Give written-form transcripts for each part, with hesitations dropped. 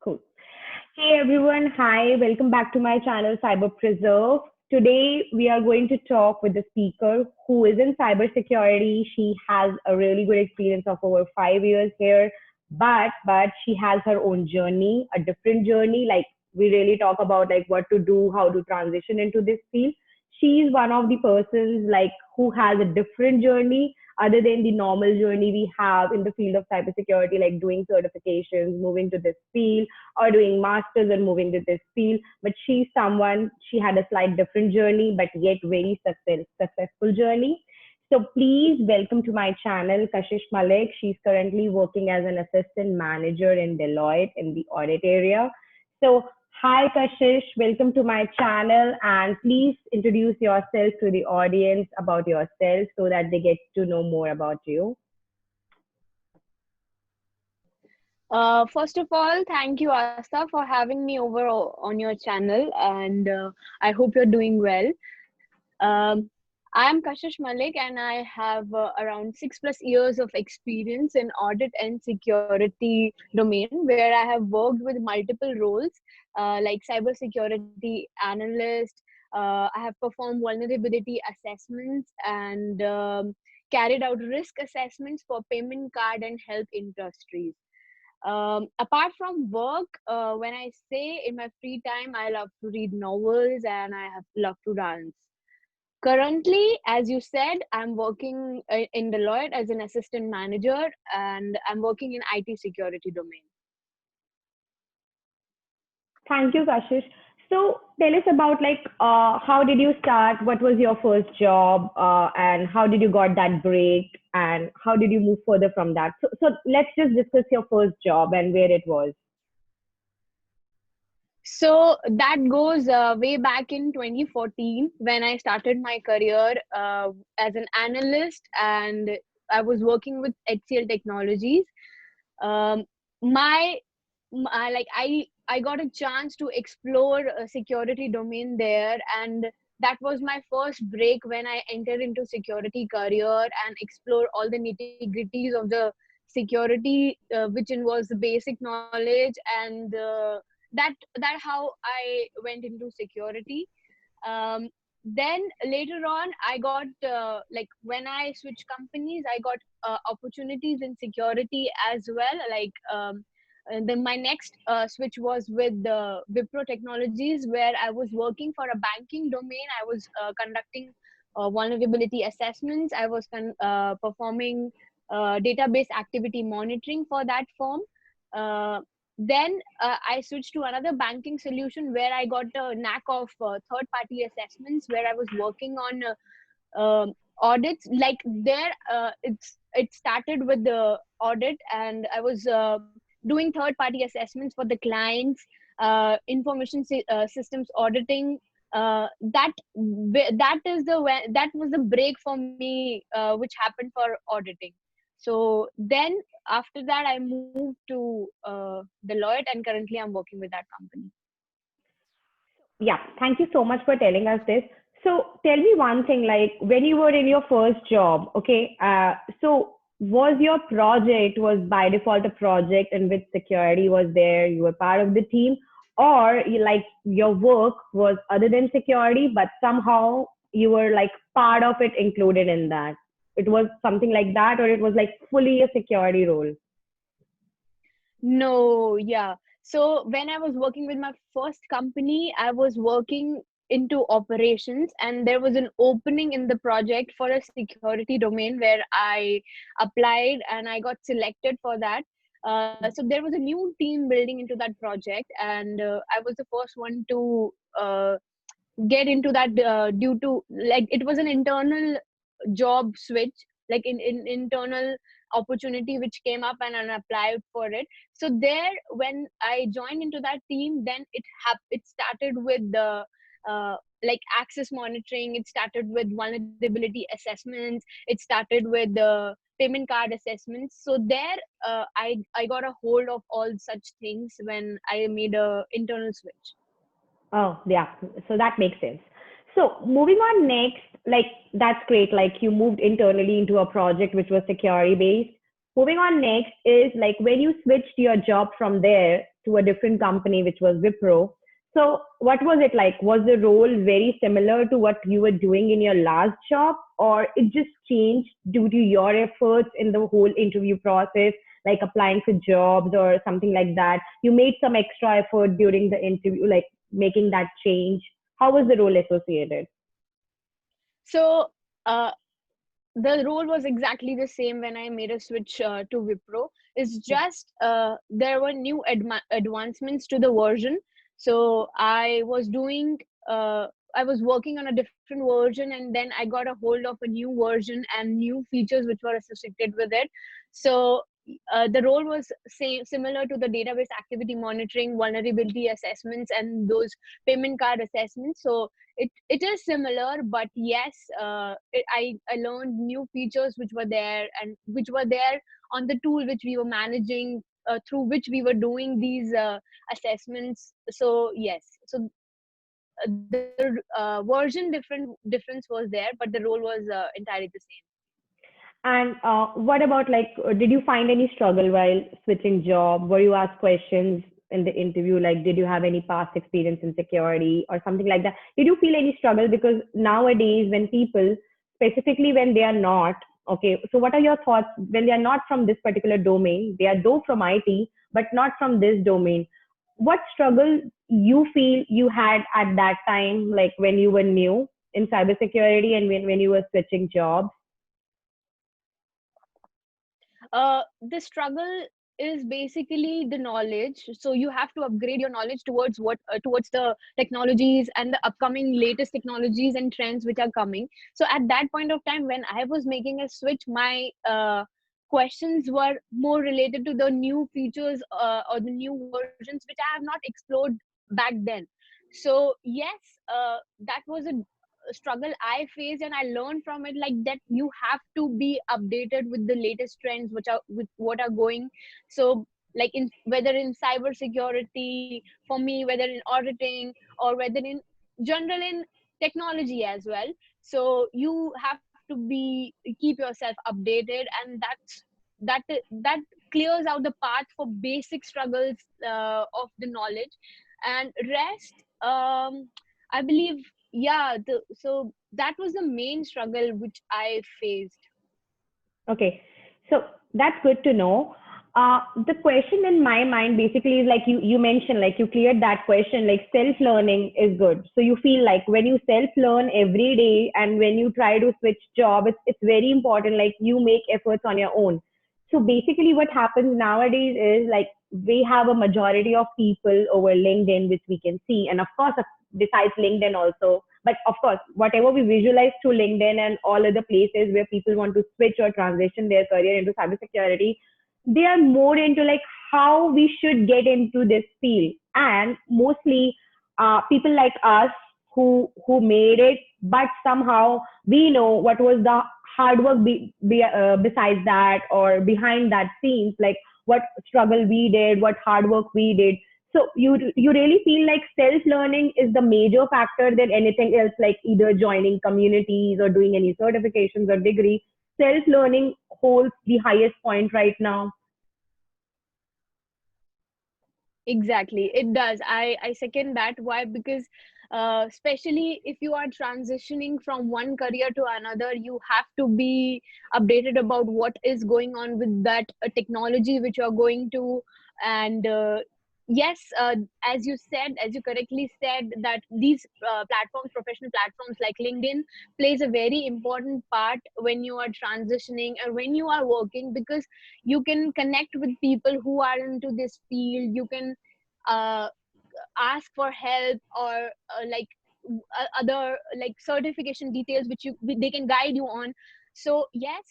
Cool. Hey everyone, hi, welcome back to my channel Cyber Preserve. Today we are going to talk with the speaker who is in cybersecurity. She has a really good experience of over 5 years here, but she has her own journey, a different journey. Like we really talk about like what to do, how to transition into this field. She's one of the persons like who has a different journey other than the normal journey we have in the field of cybersecurity, like doing certifications, moving to this field or doing masters and moving to this field. But she's someone, she had a slight different journey, but yet very successful journey. So please welcome to my channel, Kashish Malik. She's currently working as an assistant manager in Deloitte in the audit area. So hi Kashish, welcome to my channel and please introduce yourself to the audience about yourself so that they get to know more about you. First of all, thank you, Asta, for having me over on your channel, and I hope you're doing well. I'm Kashish Malik, and I have around 6+ years of experience in audit and security domain, where I have worked with multiple roles like cybersecurity analyst. I have performed vulnerability assessments and carried out risk assessments for payment card and health industries. Apart from work, when I say in my free time, I love to read novels and I have love to dance. Currently, as you said, I'm working in Deloitte as an assistant manager and I'm working in IT security domain. Thank you, Kashish. So tell us about like how did you start? What was your first job, and how did you got that break, and how did you move further from that? So let's just discuss your first job and where it was. So that goes way back in 2014 when I started my career as an analyst and I was working with HCL Technologies. Um, my, I got a chance to explore a security domain there, and that was my first break when I entered into security career and explore all the nitty gritties of the security, which involves the basic knowledge and that how I went into security. Then later on, I got like when I switched companies, I got opportunities in security as well. And then my next switch was with Wipro Technologies, where I was working for a banking domain. I was conducting vulnerability assessments. I was performing database activity monitoring for that firm. Then I switched to another banking solution where I got a knack of third party assessments, where I was working on audits. Like there, it started with the audit, and I was doing third party assessments for the clients, information systems auditing. That was the break for me, which happened for auditing. So then after that, I moved to Deloitte, and currently I'm working with that company. Yeah, thank you so much for telling us this. So tell me one thing, like when you were in your first job, okay, so was your project was by default a project in which security was there, you were part of the team, or you, like your work was other than security, but somehow you were like part of it included in that? It was something like that, or it was like fully a security role? No, yeah. So when I was working with my first company, I was working into operations, and there was an opening in the project for a security domain where I applied and I got selected for that. So there was a new team building into that project, and I was the first one to get into that due to, like, it was an internal job switch, like in internal opportunity which came up, and I applied for it. So there, when I joined into that team, then it started with the like access monitoring, it started with vulnerability assessments, it started with the payment card assessments. So there, I got a hold of all such things when I made a internal switch. Oh, yeah. So that makes sense. So moving on next, like that's great. Like you moved internally into a project which was security based. Moving on next is like when you switched your job from there, to a different company, which was Wipro. So what was it like? Was the role very similar to what you were doing in your last job, or it just changed due to your efforts in the whole interview process, like applying for jobs or something like that? You made some extra effort during the interview, like making that change. How was the role associated? So uh, the role was exactly the same when I made a switch to Wipro. It's just there were new advancements to the version. So uh, I was working on a different version, and then I got a hold of a new version and new features which were associated with it. So the role was similar to the database activity monitoring, vulnerability assessments, and those payment card assessments. So it is similar, but yes, I learned new features which were there, and which were there on the tool which we were managing, through which we were doing these assessments. So yes, so the version difference was there, but the role was entirely the same. And what about like, did you find any struggle while switching job? Were you asked questions in the interview, like, did you have any past experience in security or something like that? Did you feel any struggle? Because nowadays, when people, specifically when they are not, okay, so what are your thoughts when they are not from this particular domain? They are though from IT, but not from this domain. What struggle you feel you had at that time, like when you were new in cybersecurity and when you were switching jobs? The struggle is basically the knowledge. So you have to upgrade your knowledge towards the technologies and the upcoming latest technologies and trends which are coming. So at that point of time when I was making a switch, my questions were more related to the new features, or the new versions which I have not explored back then. So yes, that was a struggle I faced, and I learned from it, like that you have to be updated with the latest trends which are with what are going. So like in whether in cyber security for me, whether in auditing, or whether in general in technology as well. So you have to be keep yourself updated, and that clears out the path for basic struggles of the knowledge. And rest, I believe, yeah, so that was the main struggle which I faced. Okay, so that's good to know. The question in my mind basically is like you mentioned, like you cleared that question, like self-learning is good. So you feel like when you self-learn every day and when you try to switch job, it's very important, like you make efforts on your own. So basically what happens nowadays is like we have a majority of people over LinkedIn, which we can see. And of course, besides LinkedIn also, but of course, whatever we visualize through LinkedIn and all other places where people want to switch or transition their career into cybersecurity, they are more into like how we should get into this field. And mostly people like us who made it, but somehow we know what was the hard work besides that or behind that scenes, like what struggle we did, what hard work we did. So you really feel like self learning is the major factor than anything else, like either joining communities or doing any certifications or degree. Self learning holds the highest point right now. Exactly, it does. I second that. Why? Because especially if you are transitioning from one career to another, you have to be updated about what is going on with that technology which you are going to. And yes, as you correctly said, that these platforms, professional platforms like LinkedIn, plays a very important part when you are transitioning or when you are working, because you can connect with people who are into this field. You can uh, ask for help, or other like certification details which they can guide you on. So yes,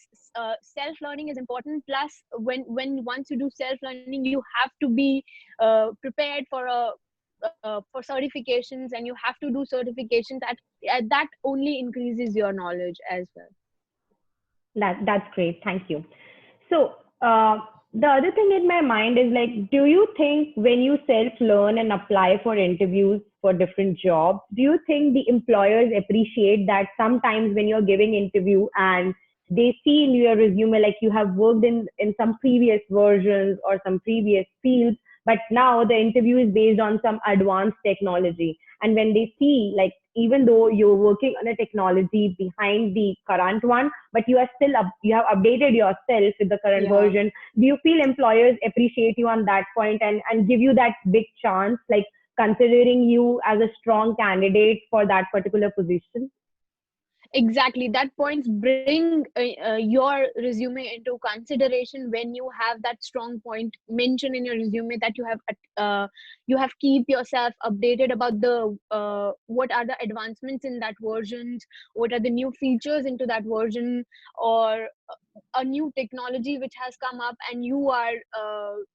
self learning is important. Plus when once you do self learning, you have to be prepared for certifications, and you have to do certifications that only increases your knowledge as well. That's great. Thank you. So the other thing in my mind is like, do you think when you self learn and apply for interviews for different jobs, do you think the employers appreciate that sometimes when you're giving interview and they see in your resume like you have worked in some previous versions or some previous fields, But now the interview is based on some advanced technology. And when they see, like, even though you're working on a technology behind the current one, but you are still you have updated yourself with the current Yeah. version. Do you feel employers appreciate you on that point and give you that big chance, like considering you as a strong candidate for that particular position? Exactly. That points bring your resume into consideration when you have that strong point mentioned in your resume, that you have keep yourself updated about the what are the advancements in that versions, what are the new features into that version, or a new technology which has come up and you are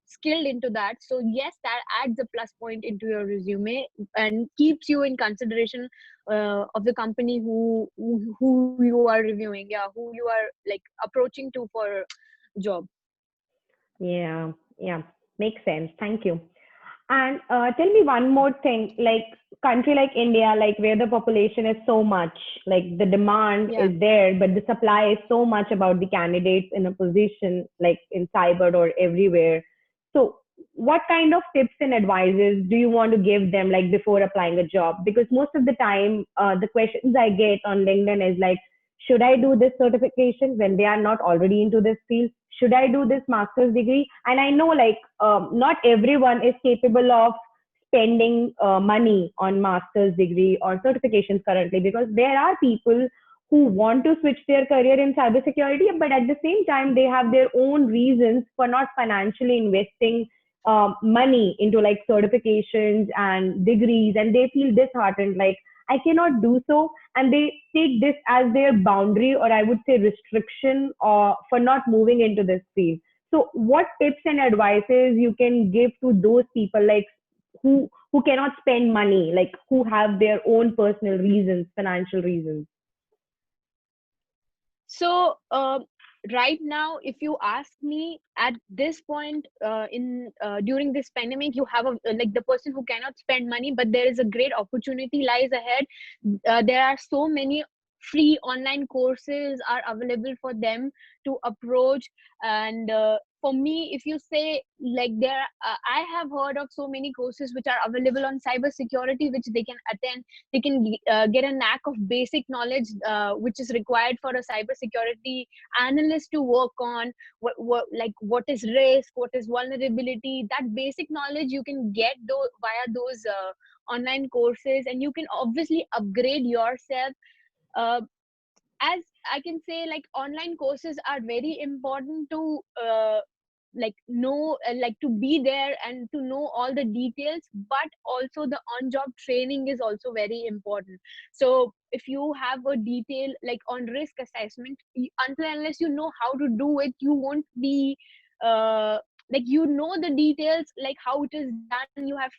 skilled into that. So yes, that adds a plus point into your resume and keeps you in consideration of the company who you are reviewing, yeah, who you are like approaching to for job. Yeah, yeah, makes sense. Thank you. And tell me one more thing, like country like India, like where the population is so much, like the demand Yeah. is there, but the supply is so much about the candidates in a position like in cyber or everywhere. So what kind of tips and advices do you want to give them like before applying a job? Because most of the time, the questions I get on LinkedIn is like, should I do this certification when they are not already into this field? Should I do this master's degree? And I know like not everyone is capable of spending money on master's degree or certifications currently, because there are people who want to switch their career in cybersecurity, but at the same time they have their own reasons for not financially investing money into like certifications and degrees, and they feel disheartened, like I cannot do so, and they take this as their boundary, or I would say restriction, or for not moving into this field. So what tips and advices you can give to those people, like who cannot spend money, like who have their own personal reasons, financial reasons? So right now, if you ask me at this point in during this pandemic, you have a like the person who cannot spend money, but there is a great opportunity lies ahead. There are so many free online courses are available for them to approach. And for me, if you say like there I have heard of so many courses which are available on cyber security which they can attend. They can get a knack of basic knowledge which is required for a cyber security analyst to work on. What is risk, what is vulnerability, that basic knowledge you can get via those online courses, and you can obviously upgrade yourself. uh, as I can say, like online courses are very important to like know like to be there and to know all the details, but also the on job training is also very important. So if you have a detail like on risk assessment, until unless you know how to do it, you won't be uh, like you know the details like how it is done, you have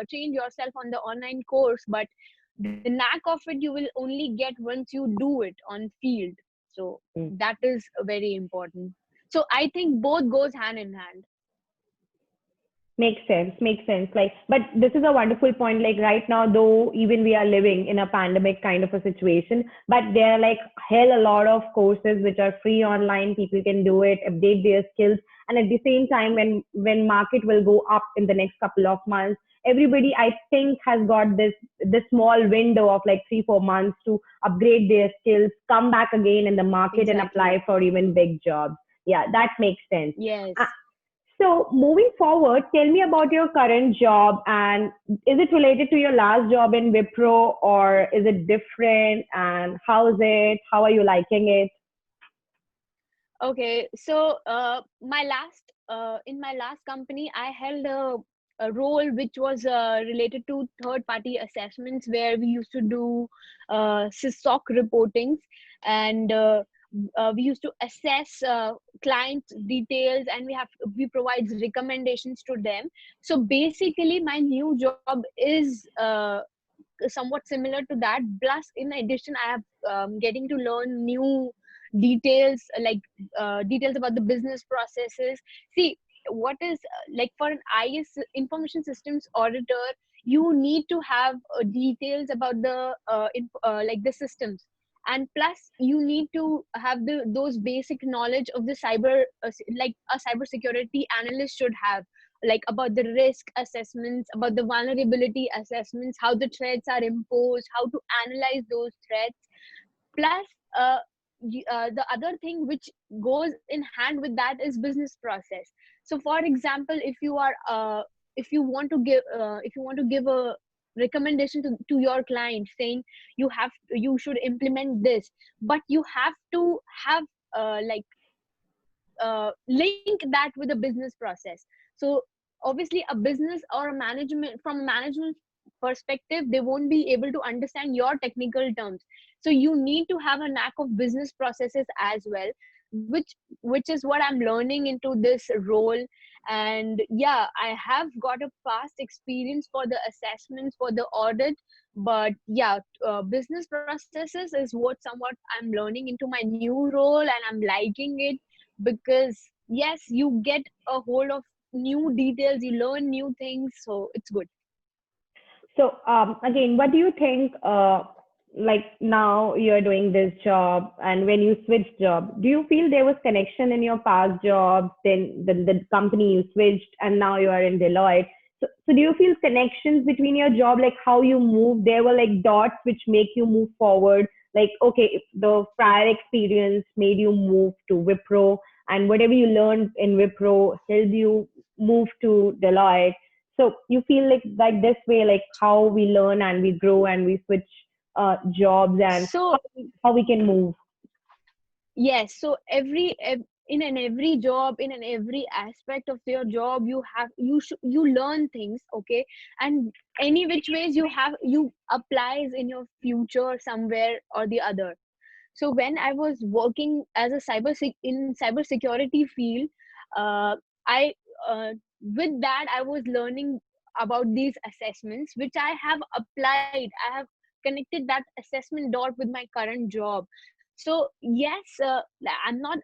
trained yourself on the online course, but the knack of it you will only get once you do it on field. So Mm. that is very important. So I think both goes hand in hand. Makes sense, makes sense. Like, but this is a wonderful point. Like right now, though, even we are living in a pandemic kind of a situation, but there are like hell a lot of courses which are free online. People can do it, update their skills, and at the same time, when market will go up in the next couple of months, everybody I think has got this small window of like 3 4 months to upgrade their skills, come back again in the market and Exactly. apply for even big jobs. Yeah, that makes sense. Uh, Yes. so moving forward, tell me about your current job, and is it related to your last job in Wipro, or is it different, and how is it? How are you liking it? Okay. So my last in my last company, I held a role which was related to third party assessments, where we used to do SISSOC reportings, and we used to assess clients details, and we provide recommendations to them. So basically my new job is somewhat similar to that, plus in addition I have getting to learn new details details about the business processes. See, what is like for an IS information systems auditor, you need to have details about the like the systems, and plus you need to have those basic knowledge of the cyber like a cyber security analyst should have like about the risk assessments, about the vulnerability assessments, how the threats are imposed, how to analyze those threats. Plus, the other thing which goes in hand with that is business process. So for example, if you want to give a recommendation to your client saying you should implement this, but you have to have link that with a business process. So obviously a business or a management, from a management perspective, they won't be able to understand your technical terms. So you need to have a knack of business processes as well, which is what I'm learning into this role. And yeah, I have got a past experience for the assessments, for the audit. But yeah, business processes is what somewhat I'm learning into my new role, and I'm liking it, because yes, you get a hold of new details, you learn new things, so it's good. So again, what do you think? Like now you're doing this job, and when you switched job, do you feel there was connection in your past jobs? Then the company you switched, and now you are in Deloitte. So do you feel connections between your job, like how you move? There were like dots which make you move forward. Like okay, if the prior experience made you move to Wipro, and whatever you learned in Wipro helped you move to Deloitte. So you feel like this way, like how we learn and we grow and we switch jobs, and So how we can move. yes, so in an every job, in an every aspect of your job, you learn things, okay? And any which ways you applies in your future somewhere or the other. So when I was working as a in cybersecurity field, I with that I was learning about these assessments, which I have applied. I have connected that assessment dot with my current job. So yes, I'm not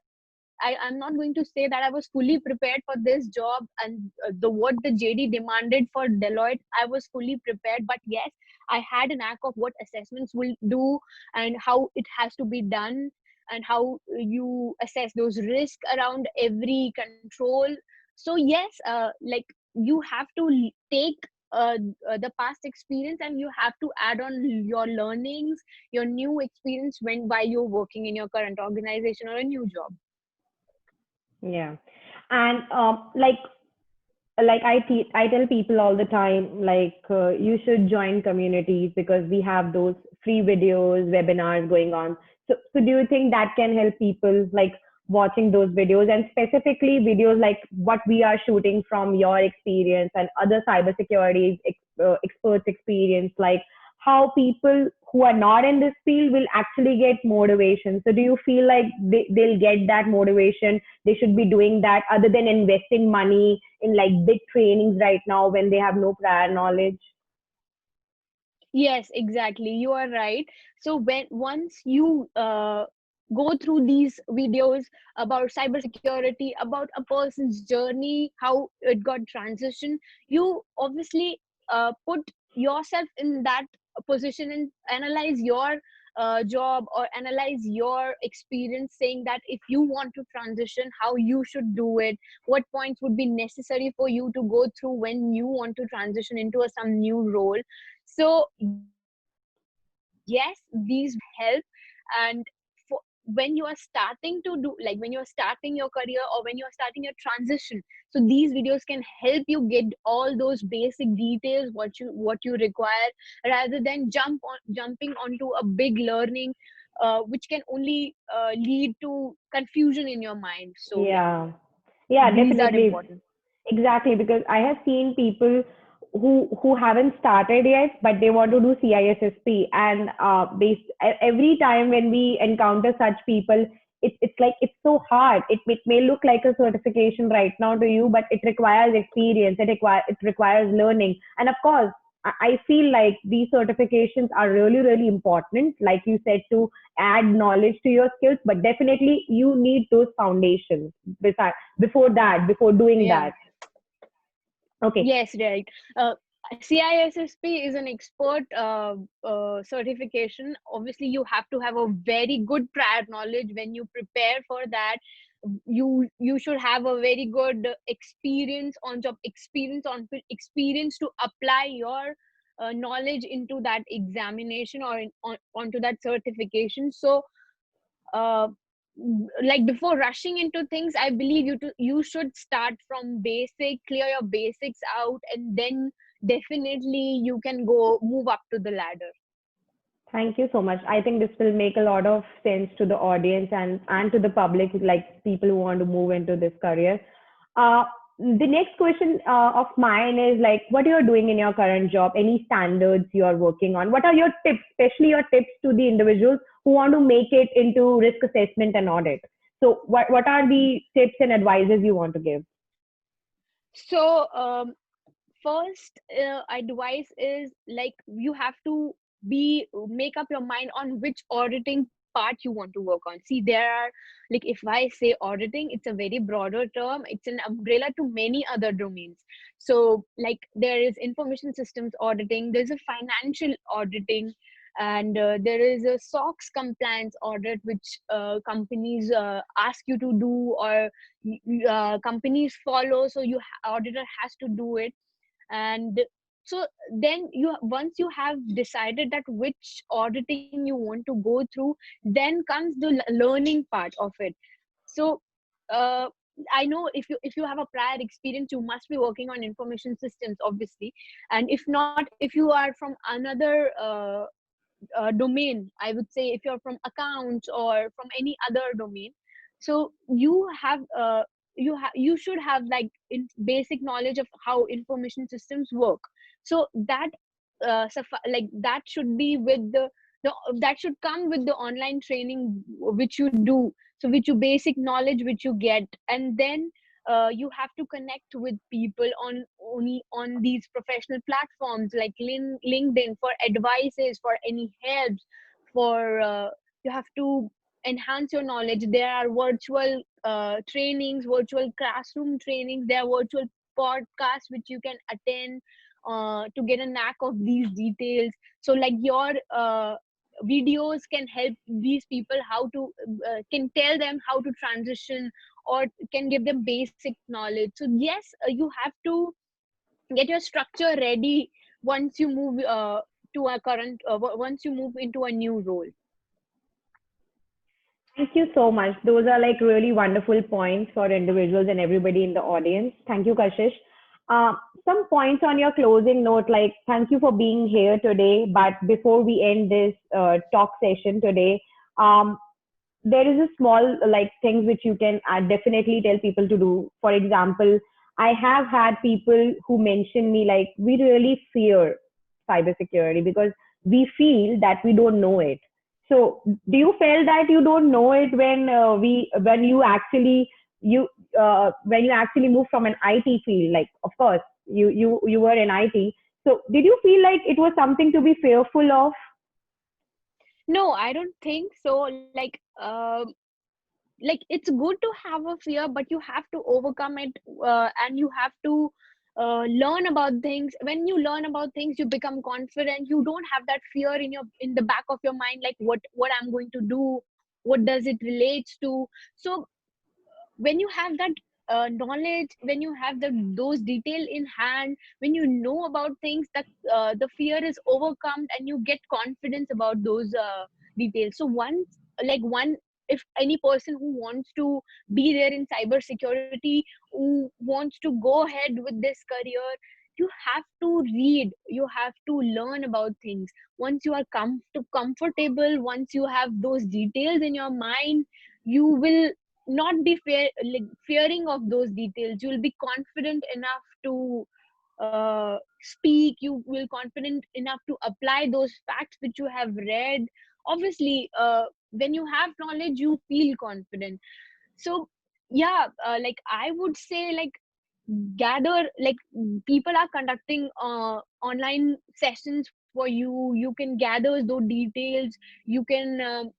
going to say that I was fully prepared for this job, and the what the JD demanded for Deloitte, I was fully prepared. But yes, I had a knack of what assessments will do and how it has to be done, and how you assess those risks around every control. So yes, like you have to take the past experience, and you have to add on your learnings, your new experience when while you're working in your current organization or a new job. Yeah, and I tell people all the time, like you should join communities because we have those free videos, webinars going on. So do you think that can help people like watching those videos, and specifically videos like what we are shooting from your experience and other cybersecurity experts' experience, like how people who are not in this field will actually get motivation? So do you feel like they'll get that motivation? They should be doing that other than investing money in like big trainings right now when they have no prior knowledge. Yes, exactly. You are right. So when once you go through these videos about cybersecurity, about a person's journey, how it got transition, you obviously put yourself in that position and analyze your job or analyze your experience, saying that if you want to transition, how you should do it, what points would be necessary for you to go through when you want to transition into some new role. So yes, these videos will help. And for when you are starting to do, like when you are starting your career or when you are starting your transition, so these videos can help you get all those basic details what you require, rather than jumping onto a big learning, which can only lead to confusion in your mind. So yeah, Yeah, yeah, these are definitely. important. Exactly, because I have seen people who haven't started yet, but they want to do CISSP, and every time when we encounter such people, it's like it's so hard. It may look like a certification right now to you, but it requires experience. It requires learning, and of course, I feel like these certifications are really really important. Like you said, to add knowledge to your skills, but definitely you need those foundations. Before doing Yeah. that. Okay. Yes, right. Uh, CISSP is an expert certification. Obviously, you have to have a very good prior knowledge when you prepare for that. you should have a very good experience on job, experience to apply your knowledge into that examination or onto that certification. So uh, like before rushing into things, I believe you should start from basic, clear your basics out, and then definitely you can go move up to the ladder. Thank you so much. I think this will make a lot of sense to the audience and to the public, like people who want to move into this career. The next question of mine is like, what you're doing in your current job, any standards you're working on? What are your tips, especially your tips to the individuals who want to make it into risk assessment and audit? So what are the tips and advices you want to give? So first advice is like you have to be make up your mind on which auditing part you want to work on. See, there are, like, if I say auditing, it's a very broader term, it's an umbrella to many other domains. So like there is information systems auditing, there's a financial auditing, and there is a SOX compliance audit, which companies ask you to do, or companies follow, so auditor has to do it. And so then you, once you have decided that which auditing you want to go through, then comes the learning part of it. So uh, I know if you have a prior experience, you must be working on information systems, obviously. And if not, if you are from another domain, I would say, if you're from accounts or from any other domain, so you should have like basic knowledge of how information systems work. So that like that should be with the that should come with the online training which you do, so which you basic knowledge which you get. And then you have to connect with people on only on these professional platforms like LinkedIn for advices, for any helps, for you have to enhance your knowledge. There are virtual trainings, virtual classroom trainings, there are virtual podcasts which you can attend to get a knack of these details. So like your videos can help these people how to can tell them how to transition, or can give them basic knowledge. So yes, you have to get your structure ready once you move to a current once you move into a new role. Thank you so much. Those are like really wonderful points for individuals and everybody in the audience. Thank you, Kashish. Uh, some points on your closing note, like thank you for being here today. But before we end this talk session today, um, there is a small like things which you can definitely tell people to do. For example, I have had people who mention me like we really fear cybersecurity because we feel that we don't know it. So do you feel that you don't know it when when you actually you when you actually move from an IT field? Like of course you were in IT. So did you feel like it was something to be fearful of? No, I don't think so. Like it's good to have a fear, but you have to overcome it, and you have to learn about things. When you learn about things, you become confident. You don't have that fear in the back of your mind, like what I'm going to do, what does it relates to. So when you have that knowledge, when you have those detail in hand, when you know about things, that the fear is overcome and you get confidence about those details. So once, like one, if any person who wants to be there in cybersecurity, who wants to go ahead with this career, you have to read, you have to learn about things. Once you are comfortable, once you have those details in your mind, you will not be fearing of those details. You will be confident enough to speak. You will confident enough to apply those facts which you have read. Obviously, when you have knowledge, you feel confident. So yeah, like I would say, like gather, like people are conducting online sessions for you. You can gather those details. You can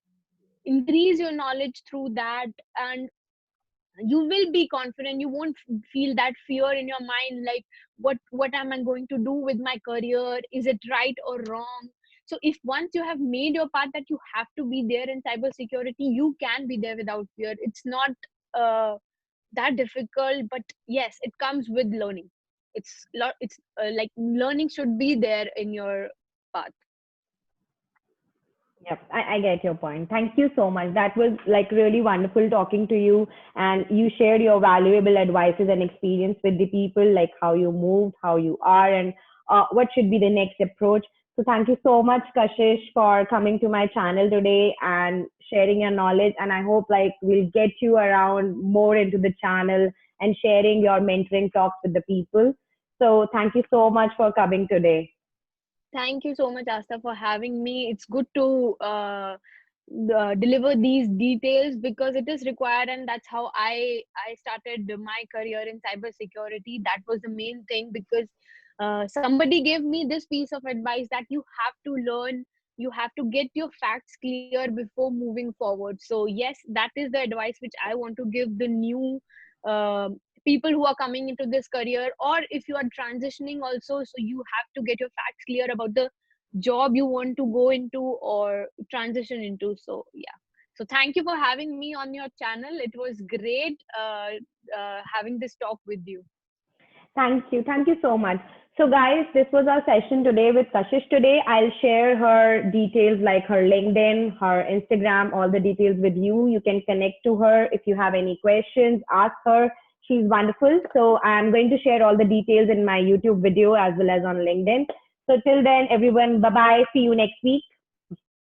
increase your knowledge through that, and you will be confident. You won't feel that fear in your mind, like what am I going to do with my career, is it right or wrong. So if once you have made your part that you have to be there in cybersecurity, you can be there without fear. It's not that difficult, but yes, it comes with learning. It's like learning should be there in your path. Yep, I get your point. Thank you so much. That was like really wonderful talking to you, and you shared your valuable advices and experience with the people, like how you moved, how you are, and what should be the next approach. So thank you so much, Kashish, for coming to my channel today and sharing your knowledge. And I hope like we'll get you around more into the channel and sharing your mentoring talks with the people. So thank you so much for coming today. Thank you so much, Asta, for having me. It's good to deliver these details because it is required, and that's how I started my career in cybersecurity. That was the main thing because somebody gave me this piece of advice that you have to learn, you have to get your facts clear before moving forward. So yes, that is the advice which I want to give the new uh, people who are coming into this career, or if you are transitioning also, so you have to get your facts clear about the job you want to go into or transition into. So yeah, so thank you for having me on your channel. It was great having this talk with you. Thank you. Thank you so much. So, guys, this was our session today with Kashish. Today, I'll share her details like her LinkedIn, her Instagram, all the details with you. You can connect to her if you have any questions, ask her. She's wonderful. So, I'm going to share all the details in my YouTube video as well as on LinkedIn. So, till then, everyone, bye bye. See you next week.